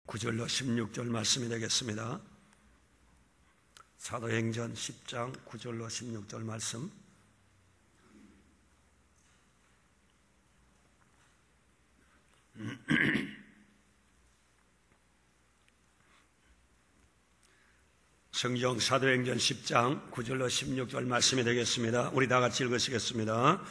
9절로 16절 말씀이 되겠습니다. 사도행전 10장 9절로 16절 말씀. 성경 사도행전 10장 9절로 16절 말씀이 되겠습니다. 우리 다 같이 읽으시겠습니다.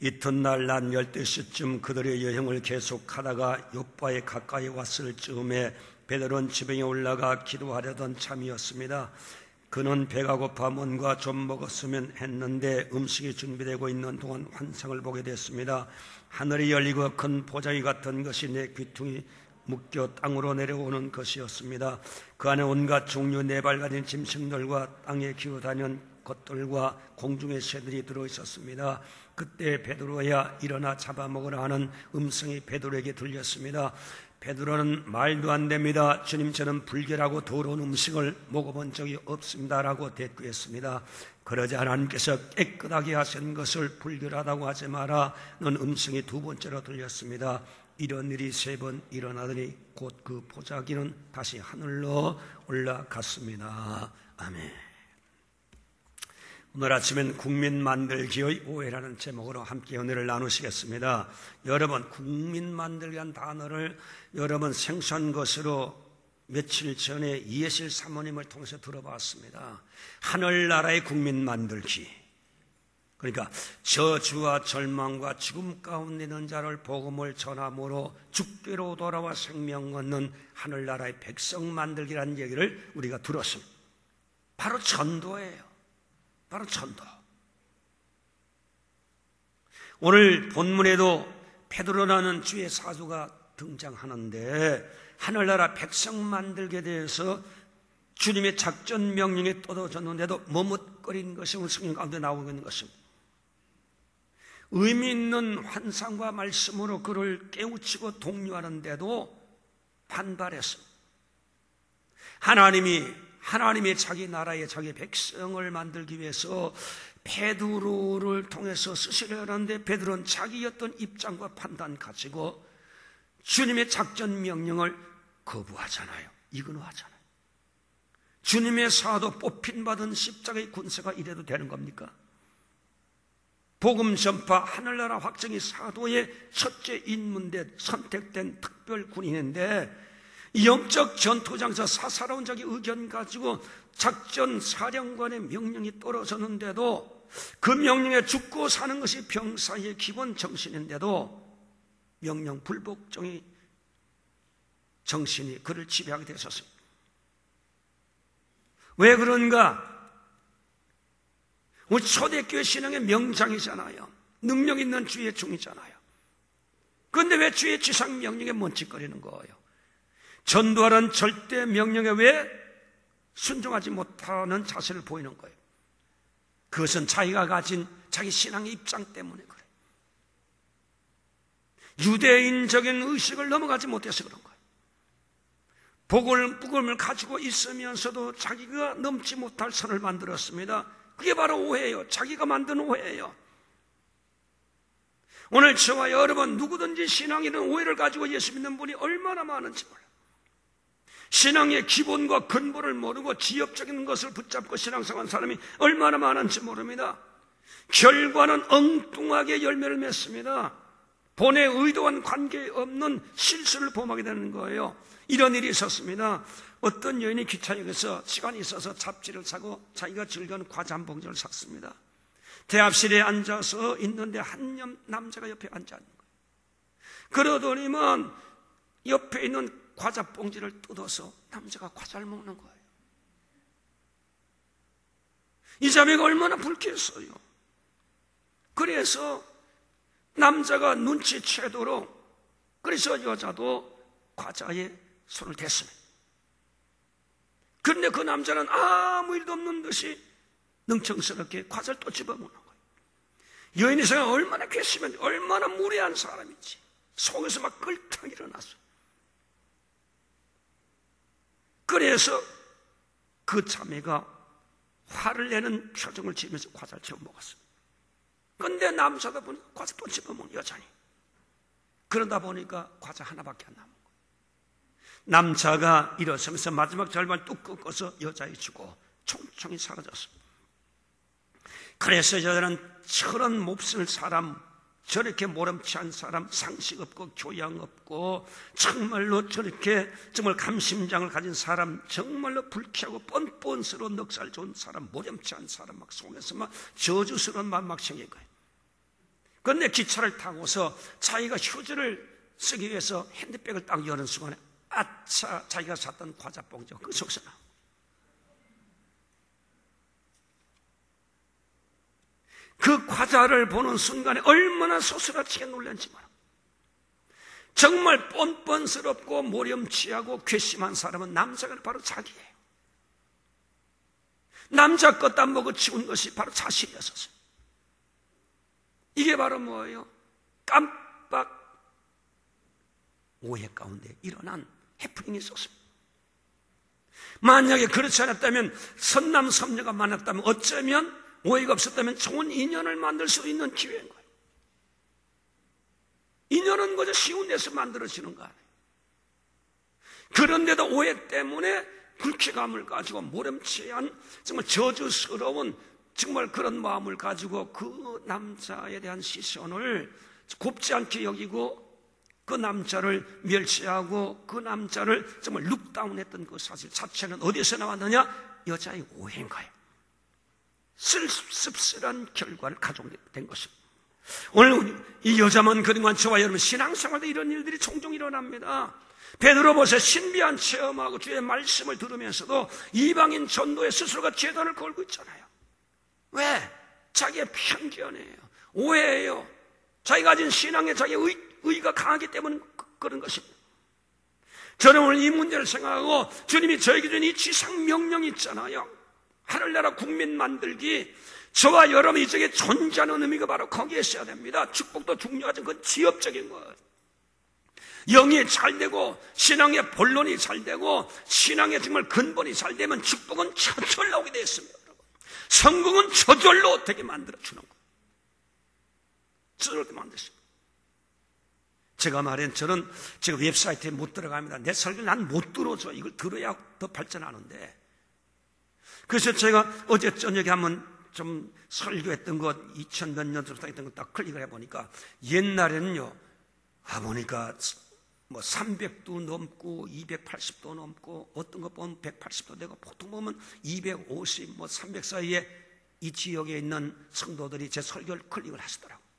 이튿날 낮 12시쯤 그들의 여행을 계속하다가 욥바에 가까이 왔을 즈음에 베드로는 지붕에 올라가 기도하려던 참이었습니다. 그는 배가 고파 뭔가 좀 먹었으면 했는데 음식이 준비되고 있는 동안 환상을 보게 됐습니다. 하늘이 열리고 큰 보자기 같은 것이 내 귀퉁이 묶여 땅으로 내려오는 것이었습니다. 그 안에 온갖 종류 네 발 가진 짐승들과 땅에 기어다니는 것들과 공중의 새들이 들어있었습니다. 그때 베드로야 일어나 잡아먹으라 하는 음성이 베드로에게 들렸습니다. 베드로는 말도 안 됩니다. 주님, 저는 불결하고 더러운 음식을 먹어본 적이 없습니다 라고 대꾸했습니다. 그러자 하나님께서 깨끗하게 하신 것을 불결하다고 하지 마라 는 음성이 두 번째로 들렸습니다. 이런 일이 세 번 일어나더니 곧 그 보자기는 다시 하늘로 올라갔습니다. 아멘. 오늘 아침엔 국민 만들기의 오해라는 제목으로 함께 은혜를 나누시겠습니다. 여러분, 국민 만들기란 단어를 여러분 생소한 것으로 며칠 전에 이해실 사모님을 통해서 들어봤습니다. 하늘나라의 국민 만들기. 그러니까 저주와 절망과 죽음 가운데 있는 자를 복음을 전함으로 죽게로 돌아와 생명 얻는 하늘나라의 백성 만들기라는 얘기를 우리가 들었습니다. 바로 전도예요. 바로 전도. 오늘 본문에도 베드로라는 주의 사도가 등장하는데 하늘나라 백성 만들기에 대해서 주님의 작전 명령에 떠들어졌는데도 머뭇거린 것이 오늘 성경 가운데 나오고 있는 것입니다. 의미 있는 환상과 말씀으로 그를 깨우치고 독려하는데도 반발했습니다. 하나님의 자기 나라의 자기 백성을 만들기 위해서 베드로를 통해서 쓰시려 하는데 베드로는 자기였던 입장과 판단 가지고 주님의 작전 명령을 거부하잖아요. 이근호하잖아요. 주님의 사도 뽑힌받은 십자가의 군사가 이래도 되는 겁니까? 복음 전파 하늘나라 확정이 사도의 첫째 인문된 선택된 특별 군인인데 영적 전투장에서 사사로운 자기 의견 가지고 작전 사령관의 명령이 떨어졌는데도 그 명령에 죽고 사는 것이 병사의 기본 정신인데도 명령 불복종의 정신이 그를 지배하게 되었습니다. 왜 그런가? 우리 초대교회 신앙의 명장이잖아요. 능력 있는 주의 종이잖아요. 그런데 왜 주의 지상 명령에 멈칫거리는 거예요? 전도하는 절대 명령에 왜 순종하지 못하는 자세를 보이는 거예요? 그것은 자기가 가진 자기 신앙의 입장 때문에 그래요. 유대인적인 의식을 넘어가지 못해서 그런 거예요. 복음을 가지고 있으면서도 자기가 넘지 못할 선을 만들었습니다. 그게 바로 오해예요. 자기가 만든 오해예요. 오늘 저와 여러분 누구든지 신앙이든 오해를 가지고 예수 믿는 분이 얼마나 많은지 몰라요. 신앙의 기본과 근본을 모르고 지엽적인 것을 붙잡고 신앙생활하는 사람이 얼마나 많은지 모릅니다. 결과는 엉뚱하게 열매를 맺습니다. 본에 의도한 관계없는 실수를 범하게 되는 거예요. 이런 일이 있었습니다. 어떤 여인이 기차역에서 시간이 있어서 잡지를 사고 자기가 즐겨하는 과자 한 봉지를 샀습니다. 대합실에 앉아서 있는데 한 남자가 옆에 앉아 있는 거예요. 그러더니만 옆에 있는 과자 봉지를 뜯어서 남자가 과자를 먹는 거예요. 이 자매가 얼마나 불쾌했어요. 그래서 남자가 눈치채도록 그래서 여자도 과자에 손을 댔습니다. 그런데 그 남자는 아무 일도 없는 듯이 능청스럽게 과자를 또 집어먹는 거예요. 여인의 생각이 얼마나 괘씸한지, 얼마나 무례한 사람인지 속에서 막 끌떡 일어났어요. 그래서 그 자매가 화를 내는 표정을 지으면서 과자를 집어 먹었습니다. 그런데 남자다 보니까 과자 또 집어먹는 여자니. 그러다 보니까 과자 하나밖에 안 남은 거예요. 남자가 일어서면서 마지막 절반 뚝 꺾어서 여자에 주고 총총히 사라졌습니다. 그래서 여자는 저런 몹쓸 사람, 저렇게 모렴치한 사람, 상식 없고 교양 없고 정말로 저렇게 정말 감심장을 가진 사람, 정말로 불쾌하고 뻔뻔스러운 넉살 좋은 사람, 모렴치한 사람 막 속에서 막 저주스러운 마음 막 생긴 거예요. 그런데 기차를 타고서 자기가 휴지를 쓰기 위해서 핸드백을 딱 여는 순간에 아차, 자기가 샀던 과자 봉지가 그 속에서 나와. 그 과자를 보는 순간에 얼마나 소스라치게 놀란지 모릅니다. 정말 뻔뻔스럽고 모렴치하고 괘씸한 사람은 남자가 바로 자기예요. 남자 것 다 먹어치운 것이 바로 자신이었어요. 이게 바로 뭐예요? 깜빡 오해 가운데 일어난 해프닝이 있었습니다. 만약에 그렇지 않았다면, 선남 선녀가 만났다면, 어쩌면 오해가 없었다면 좋은 인연을 만들 수 있는 기회인 거예요. 인연은 그저 쉬운 데서 만들어지는 거 아니에요. 그런데도 오해 때문에 불쾌감을 가지고 모렴치한 정말 저주스러운 정말 그런 마음을 가지고 그 남자에 대한 시선을 곱지 않게 여기고 그 남자를 멸시하고 그 남자를 정말 룩다운했던 그 사실 자체는 어디서 나왔느냐? 여자의 오해인 거예요. 씁쓸한 결과를 가져오게 된 것입니다. 오늘 이 여자만 그동안 저와 여러분 신앙생활도 이런 일들이 종종 일어납니다. 베드로 보세요. 신비한 체험하고 주의 말씀을 들으면서도 이방인 전도에 스스로가 재단을 걸고 있잖아요. 왜? 자기의 편견이에요. 오해예요. 자기가 가진 신앙에 자기의 의가 강하기 때문에 그런 것입니다. 저는 오늘 이 문제를 생각하고 주님이 저에게 준 이 지상 명령이 있잖아요. 하늘나라 국민 만들기, 저와 여러분 이쪽에 존재하는 의미가 바로 거기에 있어야 됩니다. 축복도 중요하지만 그건 지엽적인 거예요. 영이 잘 되고 신앙의 본론이 잘 되고 신앙의 정말 근본이 잘 되면 축복은 저절로 오게 되어 있습니다. 여러분. 성공은 저절로 되게 만들어주는 거예요. 저절로 만들었습니다. 제가 말한 저는 제가 웹사이트에 못 들어갑니다. 내 설교를 난 못 들어줘. 이걸 들어야 더 발전하는데. 그래서 제가 어제 저녁에 한번 좀 설교했던 것 2000몇 년부터 했던 것 딱 클릭을 해보니까 옛날에는요, 보니까 뭐 300도 넘고 280도 넘고 어떤 거 보면 180도 되고 보통 보면 250, 뭐 300 사이에 이 지역에 있는 성도들이 제 설교를 클릭을 하시더라고요.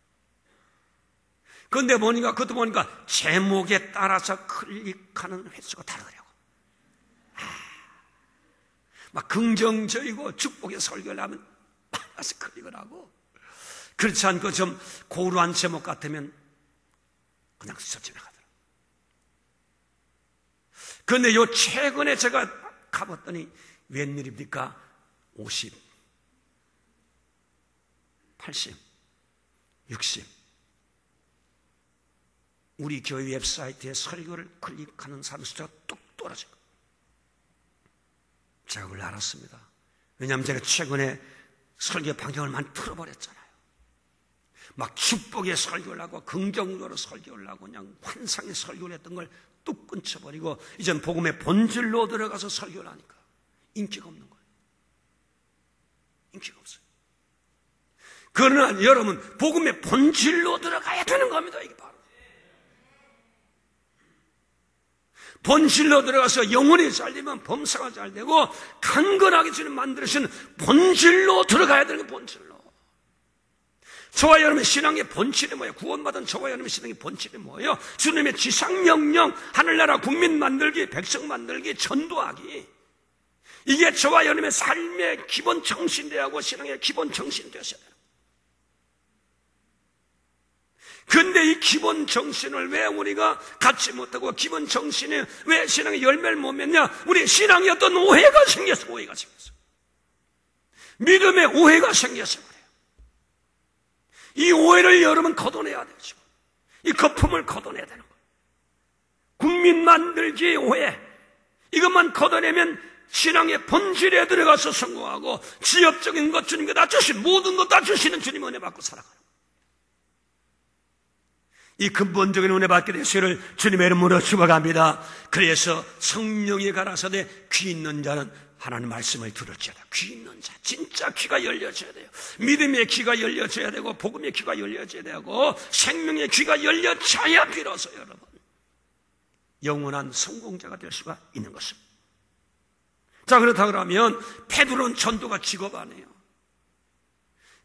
그런데 보니까 그것도 보니까 제목에 따라서 클릭하는 횟수가 다르더라고요. 막 긍정적이고 축복의 설교를 하면 빨라서 클릭을 하고, 그렇지 않고 좀 고루한 제목 같으면 그냥 스쳐 지나가더라고요. 그런데 요 최근에 제가 가봤더니 웬일입니까? 50, 80, 60 우리 교회 웹사이트에 설교를 클릭하는 사람 숫자가 뚝 떨어진 거예요. 제가 그걸 알았습니다. 왜냐하면 제가 최근에 설교 방향을 많이 틀어버렸잖아요. 막 축복의 설교를 하고 긍정적으로 설교를 하고 그냥 환상의 설교를 했던 걸 뚝 끊쳐버리고 이젠 복음의 본질로 들어가서 설교를 하니까 인기가 없는 거예요. 인기가 없어요. 그러나 여러분, 복음의 본질로 들어가야 되는 겁니다. 이게 바로 본질로 들어가서 영혼이 잘 되면 범사가 잘 되고 강건하게 주님 만들으신 본질로 들어가야 되는 거예요. 본질로. 저와 여러분의 신앙의 본질이 뭐예요? 구원받은 저와 여러분의 신앙의 본질이 뭐예요? 주님의 지상명령, 하늘나라 국민 만들기, 백성 만들기, 전도하기. 이게 저와 여러분의 삶의 기본 정신되고 신앙의 기본 정신 되셔야 돼요. 근데 이 기본 정신을 왜 우리가 갖지 못하고 기본 정신이 왜 신앙의 열매를 못 맺냐? 우리 신앙에 어떤 오해가 생겼어. 믿음에 오해가 생겼어. 그래요. 이 오해를 여러분 걷어내야 되죠. 이 거품을 걷어내야 되는 거예요. 국민 만들기 오해. 이것만 걷어내면 신앙의 본질에 들어가서 성공하고 지엽적인 것 주님께 다 주신 모든 것 다 주시는 주님 은혜 받고 살아가요. 이 근본적인 은혜 받게 되시기를 주님의 이름으로 축복합니다. 그래서 성령이 가라사대 귀 있는 자는 하나님 말씀을 들을지어다. 귀 있는 자, 진짜 귀가 열려져야 돼요. 믿음의 귀가 열려져야 되고 복음의 귀가 열려져야 되고 생명의 귀가 열려져야 비로소 여러분 영원한 성공자가 될 수가 있는 것입니다. 자, 그렇다 그러면 베드로는 전도가 직업 아니에요.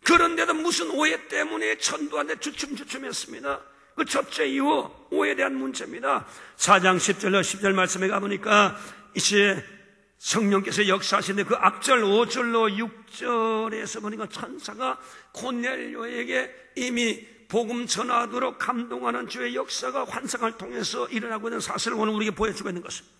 그런데도 무슨 오해 때문에 전도하는데 주춤주춤했습니다. 그 첫째 이유, 오해에 대한 문제입니다. 4장 10절로 10절 말씀에 가보니까 이제 성령께서 역사하시는데 그 앞절 5절로 6절에서 보니까 천사가 고넬료에게 이미 복음 전하도록 감동하는 주의 역사가 환상을 통해서 일어나고 있는 사실을 오늘 우리에게 보여주고 있는 것입니다.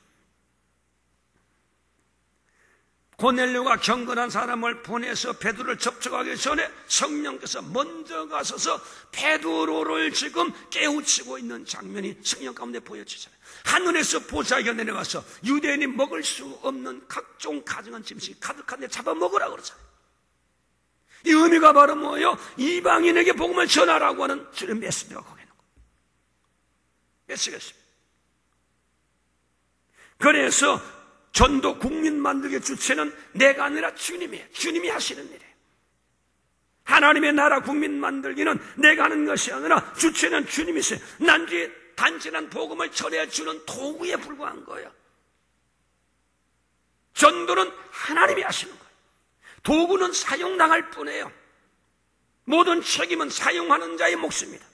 고넬료가 경건한 사람을 보내서 베드로를 접촉하기 전에 성령께서 먼저 가서서 베드로를 지금 깨우치고 있는 장면이 성령 가운데 보여지잖아요. 하늘에서 보좌가 내려와서 유대인이 먹을 수 없는 각종 가증한 짐승이 가득한데 잡아먹으라고 그러잖아요. 이 의미가 바로 뭐예요? 이방인에게 복음을 전하라고 하는 주의 메시지가 거기 있는 거예요. 메시지겠습니다. 그래서 전도 국민 만들기 주체는 내가 아니라 주님이에요. 주님이 하시는 일이에요. 하나님의 나라 국민 만들기는 내가 하는 것이 아니라 주체는 주님이세요. 단순한 복음을 전해주는 도구에 불과한 거예요. 전도는 하나님이 하시는 거예요. 도구는 사용당할 뿐이에요. 모든 책임은 사용하는 자의 몫입니다.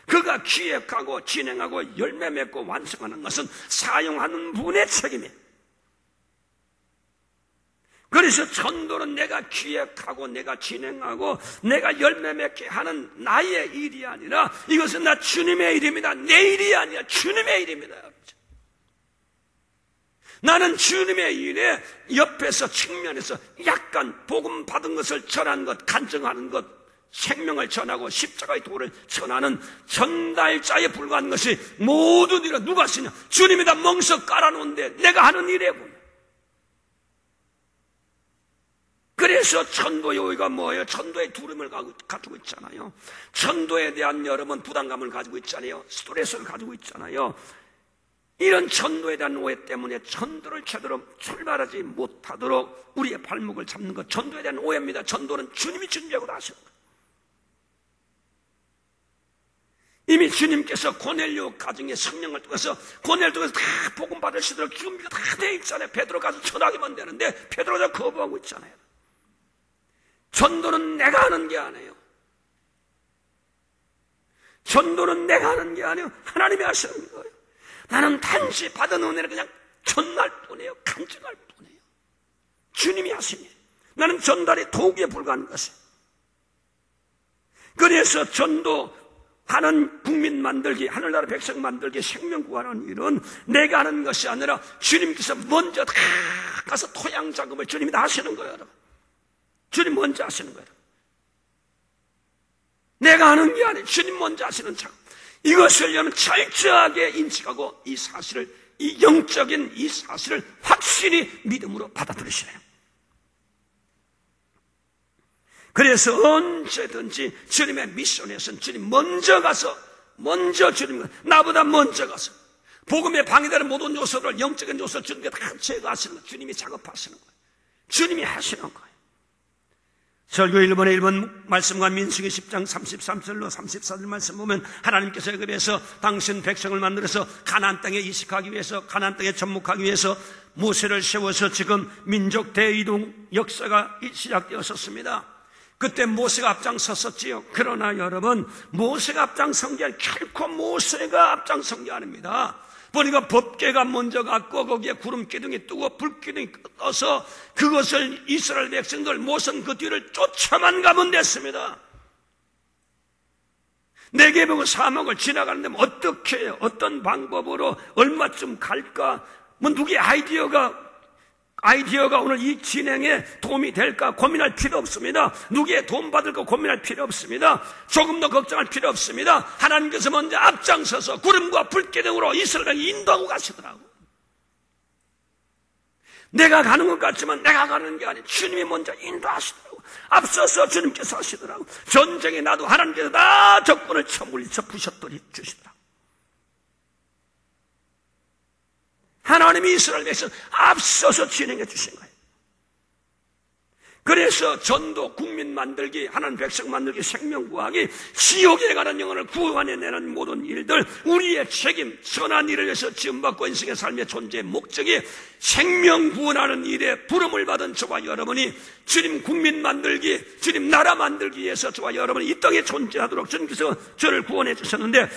그가 기획하고 진행하고 열매 맺고 완성하는 것은 사용하는 분의 책임이에요. 그래서 전도는 내가 기획하고 내가 진행하고 내가 열매 맺게 하는 나의 일이 아니라 이것은 나 주님의 일입니다. 내 일이 아니라 주님의 일입니다. 나는 주님의 일에 옆에서 측면에서 약간 복음 받은 것을 전하는 것, 간증하는 것, 생명을 전하고 십자가의 도를 전하는 전달자에 불과한 것이 모든 일은 누가 하시냐? 주님이다 멍석 깔아놓은데 내가 하는 일이에요. 그래서 전도의 오해가 뭐예요? 전도의 두려움을 가지고 있잖아요. 전도에 대한 여러분 부담감을 가지고 있잖아요. 스트레스를 가지고 있잖아요. 이런 전도에 대한 오해 때문에 전도를 제대로 출발하지 못하도록 우리의 발목을 잡는 것, 전도에 대한 오해입니다. 전도는 주님이 준비하고 다 하시는 거예요. 이미 주님께서 고넬료 가정의 성령을 통해서 고넬료 통해서 다 복음 받으시도록 준비가 다 되어 있잖아요. 베드로 가서 전하기만 되는데 베드로가 거부하고 있잖아요. 전도는 내가 하는 게 아니에요. 전도는 내가 하는 게 아니에요. 하나님이 하시는 거예요. 나는 단지 받은 은혜를 그냥 전할 뿐이에요. 간증할 뿐이에요. 주님이 하시니 나는 전달의 도구에 불과한 것이에요. 그래서 전도하는 국민 만들기, 하늘나라 백성 만들기, 생명 구하는 일은 내가 하는 것이 아니라 주님께서 먼저 다 가서 토양 작업을 주님이 다 하시는 거예요. 여러분. 주님 먼저 하시는 거예요. 내가 하는 게 아니에요. 주님 먼저 하시는 작업. 이것을 여러분 철저하게 인식하고 이 사실을, 이 영적인 이 사실을 확실히 믿음으로 받아들이시네요. 그래서 언제든지 주님의 미션에서는 주님 먼저 가서, 나보다 먼저 가서 복음에 방해되는 모든 요소를, 영적인 요소를 주님께 다 제거하시는 거예요. 주님이 작업하시는 거예요. 주님이 하시는 거예요. 설교 1번의 1번 말씀과 민수기 10장 33절로 34절 말씀 보면 하나님께서 애굽에서 당신 백성을 만들어서 가나안 땅에 이식하기 위해서, 가나안 땅에 접목하기 위해서 모세를 세워서 지금 민족 대이동 역사가 시작되었었습니다. 그때 모세가 앞장섰었지요. 그러나 여러분, 모세가 앞장선 게 결코 모세가 앞장선 게 아닙니다. 보니까 법궤가 먼저 갔고 거기에 구름 기둥이 뜨고 불 기둥이 떠서 그것을 이스라엘 백성들 모세는 그 뒤를 쫓아만 가면 됐습니다. 네게부 사막을 지나가는데 어떻게, 어떤 방법으로 얼마쯤 갈까? 뭐 누구의 아이디어가 오늘 이 진행에 도움이 될까 고민할 필요 없습니다. 누구의 도움 받을까 고민할 필요 없습니다. 조금 더 걱정할 필요 없습니다. 하나님께서 먼저 앞장서서 구름과 불기둥으로 이스라엘을 인도하고 가시더라고요. 내가 가는 것 같지만 내가 가는 게 아니고 주님이 먼저 인도하시더라고. 앞서서 주님께서 하시더라고. 전쟁에 나도 하나님께서 다 적군을 쳐 물리쳐 부셨더니 주시더라고. 하나님이 이스라엘 백성 앞서서 진행해 주신 거예요. 그래서 전도, 국민 만들기, 하나님 백성 만들기, 생명 구하기, 지옥에 가는 영혼을 구원해내는 모든 일들, 우리의 책임, 선한 일을 위해서 지음받고 인생의 삶의 존재의 목적이 생명 구원하는 일에 부름을 받은 저와 여러분이 주님 국민 만들기, 주님 나라 만들기 위해서 저와 여러분이 이 땅에 존재하도록 주님께서 저를 구원해 주셨는데